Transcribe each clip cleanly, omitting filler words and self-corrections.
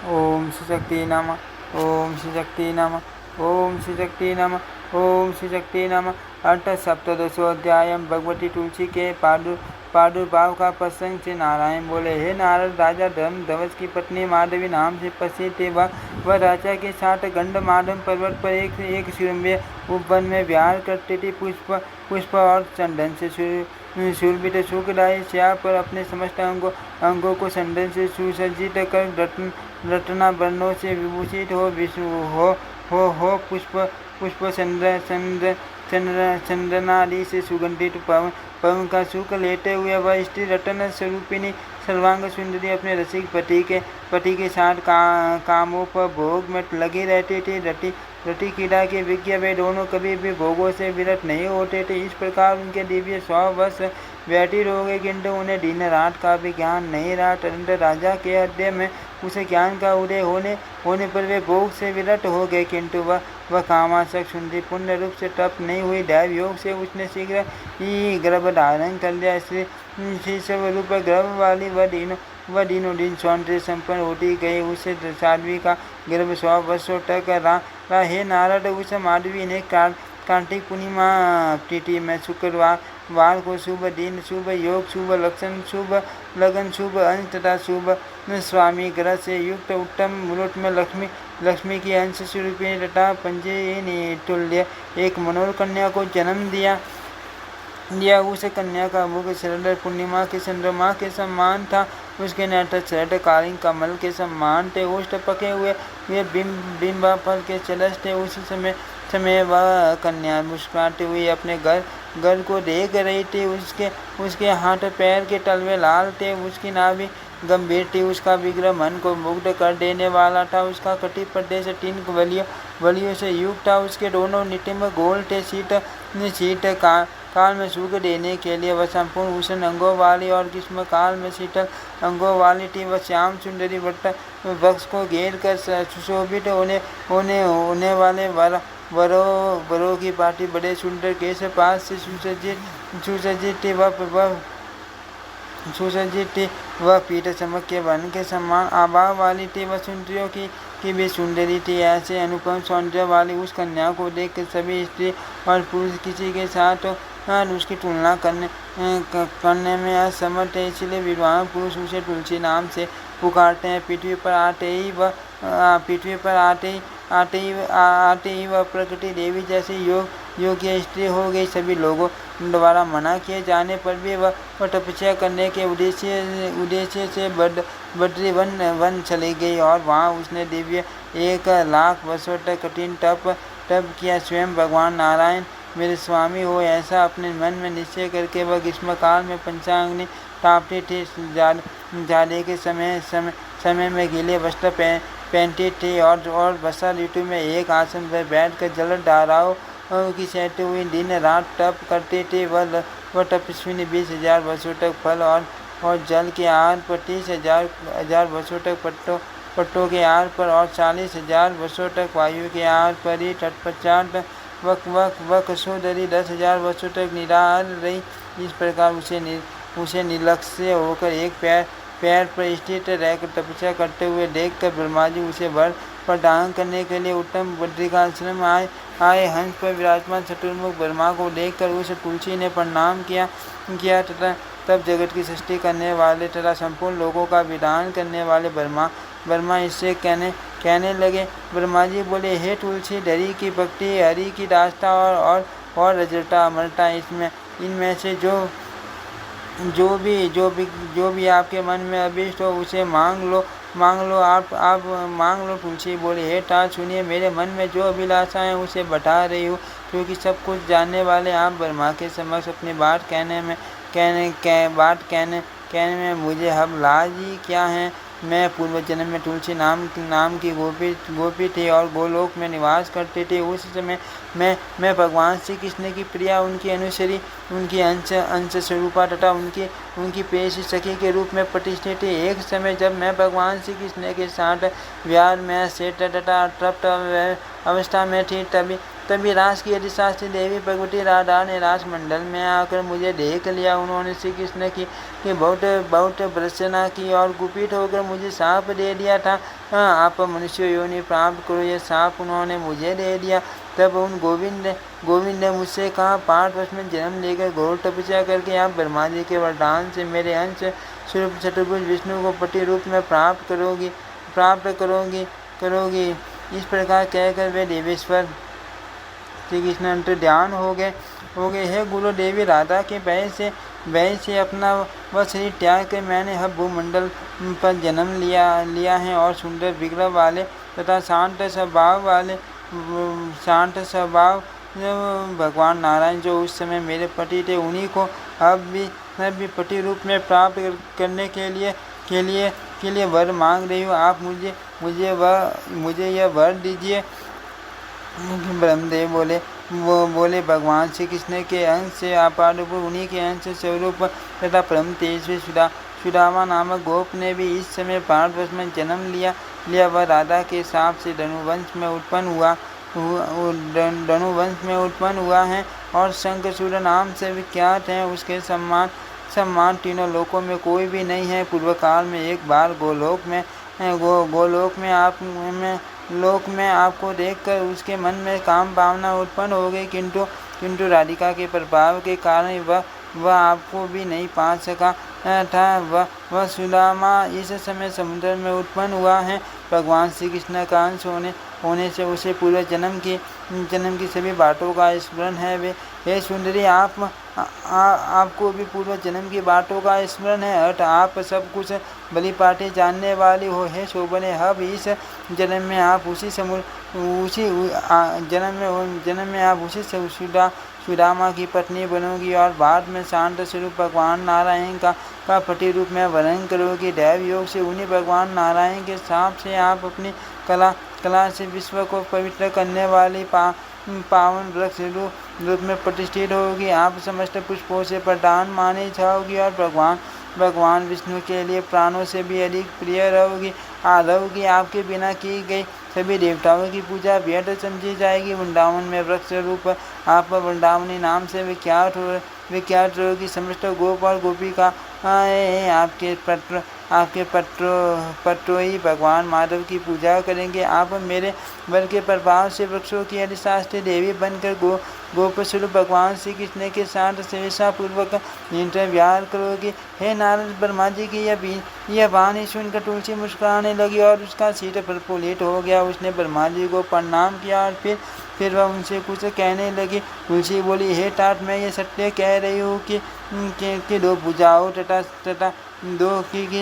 ओम श्री शक्ति नमः। ओम श्री शक्ति नमः। ओम श्री शक्ति नमः। ओम श्री शक्ति नमः। अथ सप्तदशोऽध्याय। भगवती तुलसी के प्रादुर्भाव का प्रसंग से नारायण बोले, हे नारद, राजा धर्मध्वज की पत्नी माधवी नाम से प्रसिद्ध थे। वह राजा के साथ गंधमादन पर्वत पर एक सुरम्य उपवन में विहार करते थे। पुष्प और चंदन से शोभित सुखदायी श्याम पर अपने समस्त अंगों को चंदन से सुसज्जित कर रत्नाभरणों से विभूषित हो पुष्प चंदनादि से सुगंधित पवन का सुख लेते हुए वह स्त्री रत्न स्वरूपिणी सर्वांग सुंदरी अपने रसिक पति के साथ कामोपभोग में लगे रहते थे। रति क्रीड़ा के विज्ञ वे दोनों कभी भी भोगों से विरत नहीं होते थे। इस प्रकार उनके दिव्य 100 वर्ष व्यतीत हो गए, किंतु उन्हें दिन रात का भी ज्ञान नहीं रहा। तदनंतर राजा के हृदय में उसे ज्ञान का उदय होने पर वे भोग से विरत हो गए, किंतु वह कामासक्त सुंदरी पूर्ण रूप से तप नहीं हुई। दैव योग से उसने शीघ्र ही गर्भ धारण कर लिया। श्री स्वरूप गर्भ वाली वह दिनों दिन सौंदर्य संपन्न होती गई। उसे साध्वी का गर्भ 100 वर्षों तक रहा। हे नारद, उस माधवी ने कार्तिक पूर्णिमा तिथि में शुक्रवार को शुभ दिन, शुभ योग, शुभ लक्षण, शुभ लगन, शुभ अंश तथा शुभ स्वामी ग्रह से युक्त उत्तम मुहूर्त में लक्ष्मी की अंश स्वरूपिणी तथा पंचेनी तुल्य एक मनोहर कन्या को जन्म दिया। उस कन्या का मुख शरद पूर्णिमा के चंद्रमा के समान था। उसके नेत्र शरदकालीन कमल के समान थे। ओष्ठ पके हुए बिंबा फल के चलस थे। उस समय वह कन्या मुस्कुराती हुई अपने घर को देख रही थी। उसके हाथ पैर के तलवे लाल थे। उसकी नाभि गंभीर थी। उसका विग्रह मन को मुग्ध कर देने वाला था। उसका कटी प्रदेश 3 वलियों से युक्त था। उसके दोनों निटिम्ब गोल थे। शीत काल में सुख देने के लिए वह संपूर्ण उष्ण अंगों वाली और ग्रीष्म काल में शीतल अंगों वाली थी। वह श्याम सुंदरी वक्ष को घेर कर सुशोभित होने वाले वरों की पार्टी बड़े सुंदर केश पास से सुसज्जित थी। वह पीठ चमक के वन के समान आभा वाली थी। वह सुंदरियों की भी सुंदरी थी। ऐसे अनुपम सौंदर्य वाली उस कन्या को देखकर सभी स्त्री और पुरुष किसी के साथ उसकी तुलना करने में असमर्थ है। इसलिए विद्वान पुरुष उसे तुलसी नाम से पुकारते हैं। पृथ्वी पर आते ही वह प्रकृति देवी जैसी योग्य स्त्री हो गई। सभी लोगों द्वारा मना किए जाने पर भी वह तपस्या करने के उद्देश्य से बद्री वन चली गई और वहाँ उसने दिव्य 1,00,000 वर्षों तक कठिन तप किया। स्वयं भगवान नारायण मेरे स्वामी हो, ऐसा अपने मन में निश्चय करके वह ग्रीष्म काल में पंचाग्नि तापती थी। जाड़े के समय में गीले वस्त्र पहनती थी और वर्षा ऋतु में एक आसन पर बैठकर जल धाराओं की सहते हुए दिन रात तप करते थे। वह तपस्विनी 20,000 वर्षों तक फल और जल के आहार पर, 30,000 वर्षों तक पट्टों के आहार पर और 40,000 वर्षों तक वायु के आहार पर ही तत्पश्चात वह कसोदरी 10,000 वर्षों तक निराहार रही। इस प्रकार उसे निर्लक्ष्य होकर एक पैर पर स्थित रहकर तपस्या करते हुए देखकर ब्रह्मा जी उसे वर प्रदान करने के लिए उत्तम बद्रिकाश्रम आए। हंस पर विराजमान चतुर्मुख ब्रह्मा को देखकर उस तुलसी ने प्रणाम किया तथा तब जगत की सृष्टि करने वाले तथा संपूर्ण लोगों का विधान करने वाले ब्रह्मा इससे कहने लगे। ब्रह्मा जी बोले, हे तुलसी, हरि की भक्ति, हरि की दास्ता और रजता अमरता, इनमें से जो भी आपके मन में अभीष्ट हो उसे मांग लो। आप मांग लो। तुलसी बोले, हे तात, सुनिए, मेरे मन में जो अभिलाषा है उसे बता रही हूँ, क्योंकि सब कुछ जानने वाले आप ब्रह्मा के समक्ष अपनी बात कहने में मुझे अब लाज ही क्या है। मैं पूर्व जन्म में तुलसी नाम की गोपी थी और गोलोक में निवास करती थी। उस समय मैं भगवान श्री कृष्ण की प्रिया, उनकी अनुसरी, उनकी अंश स्वरूपा तथा उनकी प्रेयसी सखी के रूप में प्रतिष्ठित थी। एक समय जब मैं भगवान श्री कृष्ण के साथ विहार में श्वेत तथा तृप्त अवस्था में थी, तभी रास की अधिशास्त्री देवी भगवती राधा ने रास मंडल में आकर मुझे देख लिया। उन्होंने श्री कृष्ण की बहुत बहुत भर्त्सना की और कुपित होकर मुझे साप दे दिया था। आप मनुष्य योनि प्राप्त करो, यह साप उन्होंने मुझे दे दिया। तब उन गोविंद ने मुझसे कहा, भारतवर्ष में जन्म लेकर घोर तपस्या करके आप ब्रह्मा जी के वरदान से मेरे अंश स्वरूप चतुर्भुज विष्णु को पति रूप में प्राप्त करोगी। इस प्रकार कहकर वे देवेश्वर श्री कृष्ण अंतर ध्यान हो गए। हे गुरु देवी राधा के भय से अपना वह शरीर त्याग कर मैंने हब भूमंडल पर जन्म लिया है और सुंदर विग्रह वाले तथा शांत स्वभाव भगवान नारायण जो उस समय मेरे पति थे, उन्हीं को अब भी पति रूप में प्राप्त करने के लिए वर मांग रही हूँ। आप मुझे यह वर दीजिए। ब्रह्मदेव बोले भगवान श्री कृष्ण के अंश से आपादुप उन्हीं के अंश स्वरूप तथा परम तेजस्वी सुदामा नामक गोप ने भी इस समय भारतवर्ष में जन्म लिया। वह राधा के साप से धनुवंश में उत्पन्न हुआ है और शंखचूड़ नाम से विख्यात है। उसके सम्मान तीनों लोकों में कोई भी नहीं है। पूर्व काल में एक बार लोक में आपको देखकर उसके मन में काम भावना उत्पन्न हो गई, किंतु राधिका के प्रभाव के कारण वह आपको भी नहीं पा सका था। वह सुदामा इस समय समुद्र में उत्पन्न हुआ है। भगवान श्री कृष्ण का अंश होने से उसे पूर्व जन्म की सभी बातों का स्मरण है। हे सुंदरी, आपको भी पूर्व जन्म की बातों का स्मरण है। अत आप सब कुछ भली पाटे जानने वाली हो। हे शोभने, अब इस जन्म में आप उसी सुदामा की पत्नी बनोगी और बाद में शांत स्वरूप भगवान नारायण का पति रूप में वर्ण करोगी। दैव योग से उन्हीं भगवान नारायण के साप से आप अपनी कला से विश्व को पवित्र करने वाली पावन वृक्ष रूप में प्रतिष्ठित होगी। आप समस्त पुष्पों से प्रधान मानी जाओगी और भगवान विष्णु के लिए प्राणों से भी अधिक प्रिय रहोगी। आपके बिना की गई सभी देवताओं की पूजा व्यर्थ समझी जाएगी। वृंदावन में वृक्ष रूप आप वृंदावनी नाम से विख्यात रहोगी। समस्त गोप और गोपिका आपके पत्रोही भगवान माधव की पूजा करेंगे। आप मेरे वर के प्रभाव से वृक्षों की अधिशास्त्री देवी बनकर गोप स्वरूप भगवान श्री कृष्ण के साथ सेविसा पूर्वक विहार करोगी। हे नारद, ब्रह्मा जी की यह वाणी सुनकर तुलसी मुस्कुराने लगी और उसका सिर प्रफुल्लित हो गया। उसने ब्रह्मा जी को प्रणाम किया और फिर वह उनसे कुछ कहने लगी। तुलसी बोली, हे तात, मैं ये सत्य कह रही हूँ कि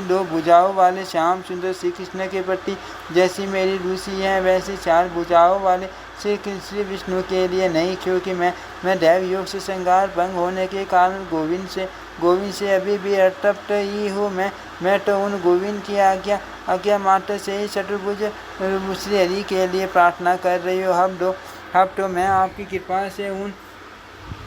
दो भुजाओं वाले श्याम सुंदर श्री कृष्ण के प्रति जैसी मेरी रुचि है, वैसी चार भुजाओं वाले श्री विष्णु के लिए नहीं, क्योंकि मैं दैव योग से श्रृंगार भंग होने के कारण गोविंद से अभी भी अतप्त ही हूँ। मैं तो उन गोविंद की आज्ञा मात्र से ही चतुर्भुज श्री हरि के लिए प्रार्थना कर रही हूँ। अब तो मैं आपकी कृपा से उन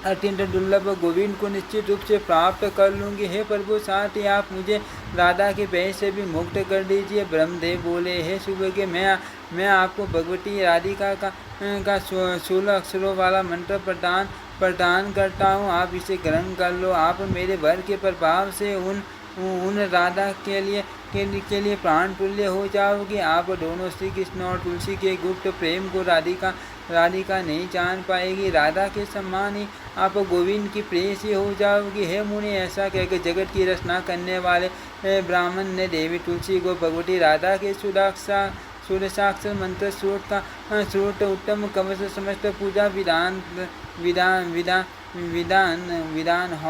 अत्यंत दुर्लभ गोविंद को निश्चित रूप से प्राप्त कर लूँगी। हे प्रभु, साथ ही आप मुझे राधा के भय से भी मुक्त कर दीजिए। ब्रह्मदेव बोले, हे सुबह मैं आपको भगवती राधिका का 16 अक्षरों वाला मंत्र प्रदान करता हूँ। आप इसे ग्रहण कर लो। आप मेरे वर के प्रभाव से उन राधा के लिए प्राण तुल्य हो जाओगी। आप दोनों श्री कृष्ण और तुलसी के गुप्त प्रेम को राधिका नहीं जान पाएगी। राधा के समान ही आप गोविंद की प्रेयसी हो जाओगी। हे मुनि, ऐसा कहकर जगत की रचना करने वाले ब्राह्मण ने देवी तुलसी को भगवती राधा के सूर्यसाक्षर मंत्र श्रोत उत्तम कवच समस्त पूजा विधान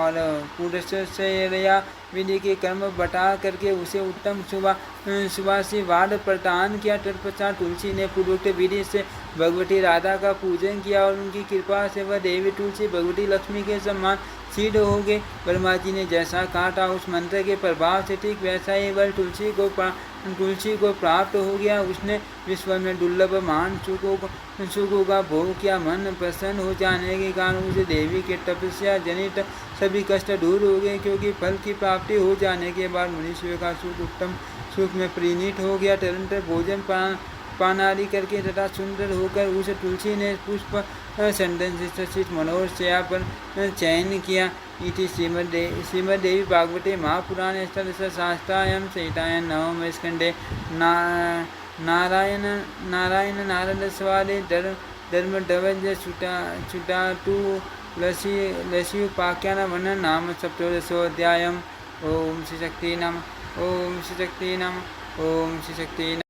और पुरुषया विधि के कर्म बता करके उसे उत्तम सुभाषीवाद प्रदान किया। तत्पश्चात तुलसी ने पूर्वोक्त विधि से भगवती राधा का पूजन किया और उनकी कृपा से वह देवी तुलसी भगवती लक्ष्मी के समान सिद्ध हो गए। ब्रह्मा जी ने जैसा कहा था उस मंत्र के प्रभाव से ठीक वैसा ही वह तुलसी को प्राप्त हो गया। उसने विश्व में दुर्लभ मान सुखों का भोग किया। मन प्रसन्न हो जाने के कारण उसे देवी के तपस्या जनित सभी कष्ट दूर हो गए, क्योंकि फल की प्राप्ति हो जाने के बाद मनुष्य का सुख उत्तम सुख में परिणित हो गया। तदनंतर पानादि करके तथा सुंदर होकर उस तुलसी ने पुष्प चंदन से सचित मनोहर चया पर चयन किया। इति श्रीमद्देवी भागवते महापुराणे अष्टादशसहस्रायां संहितायां नवमे स्कन्धे नारायण नारदस्वादे धर्मध्वज चुटाटु लसी उपाख्यान वर्णन नाम सप्तदशोऽध्यायः। ओम श्री शक्ति नमः। ओम श्री शक्ति नमः। ओम श्री शक्ति नमः।